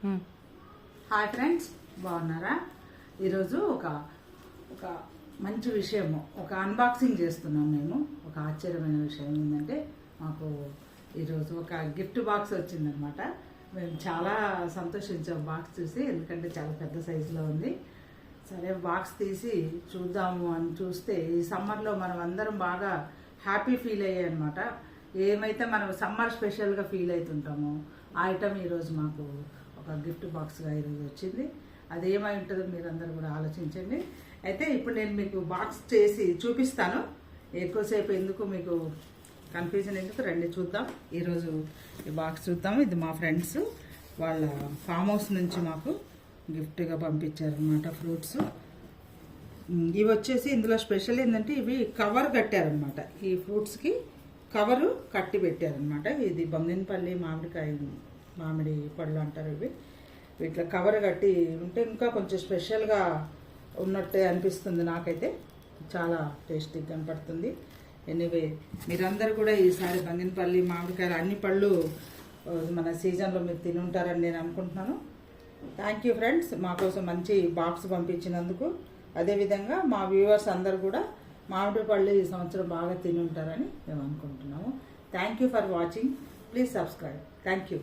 Hi friends, బాగున్నారా? ఈరోజు ఒక ఒక మంచి విషయము, ఒక అన్బాక్సింగ్ చేస్తున్నాం. మేము ఒక ఆశ్చర్యమైన విషయం ఏంటంటే, మాకు ఈరోజు ఒక గిఫ్ట్ బాక్స్ వచ్చిందనమాట. మేము చాలా సంతోషించాం బాక్స్ చూసి, ఎందుకంటే చాలా పెద్ద సైజులో ఉంది. సరే బాక్స్ తీసి చూద్దాము అని చూస్తే, ఈ సమ్మర్లో మనం అందరం బాగా హ్యాపీ ఫీల్ అయ్యాయి అనమాట. ఏమైతే మనం సమ్మర్ స్పెషల్గా ఫీల్ అవుతుంటామో ఆ ఐటమ్ ఈరోజు మాకు ఒక గిఫ్ట్ బాక్స్గా ఈరోజు వచ్చింది. అది ఏమై ఉంటుందో మీరందరూ కూడా ఆలోచించండి. అయితే ఇప్పుడు నేను మీకు బాక్స్ చేసి చూపిస్తాను. ఎక్కువసేపు ఎందుకు మీకు కన్ఫ్యూజన్ ఎందుకు, రండి చూద్దాం. ఈరోజు ఈ బాక్స్ చూద్దాము. ఇది మా ఫ్రెండ్స్ వాళ్ళ ఫామ్ హౌస్ నుంచి మాకు గిఫ్ట్గా పంపించారనమాట ఫ్రూట్స్. ఇవి వచ్చేసి ఇందులో స్పెషల్ ఏంటంటే, ఇవి కవర్ కట్టారనమాట. ఈ ఫ్రూట్స్కి కవరు కట్టి పెట్టారనమాట. ఇది బంగినపల్లి మామిడి పళ్ళు అంటారు. ఇవి వీటిలో కవర్ కట్టి ఉంటే ఇంకా కొంచెం స్పెషల్గా ఉన్నట్టే అనిపిస్తుంది. నాకైతే చాలా టేస్టీగా కనపడుతుంది. ఎనీవే, మీరందరూ కూడా ఈసారి బంగినపల్లి మామిడికాయలు అన్ని పళ్ళు మన సీజన్లో మీరు తిని ఉంటారని నేను అనుకుంటున్నాను. థ్యాంక్ యూ ఫ్రెండ్స్, మా కోసం మంచి బాక్స్ పంపించినందుకు. అదేవిధంగా మా వ్యూవర్స్ అందరు కూడా మామిడి పళ్ళు ఈ సంవత్సరం బాగా తిని ఉంటారని మేము అనుకుంటున్నాము. Thank you for watching. Please subscribe. Thank you.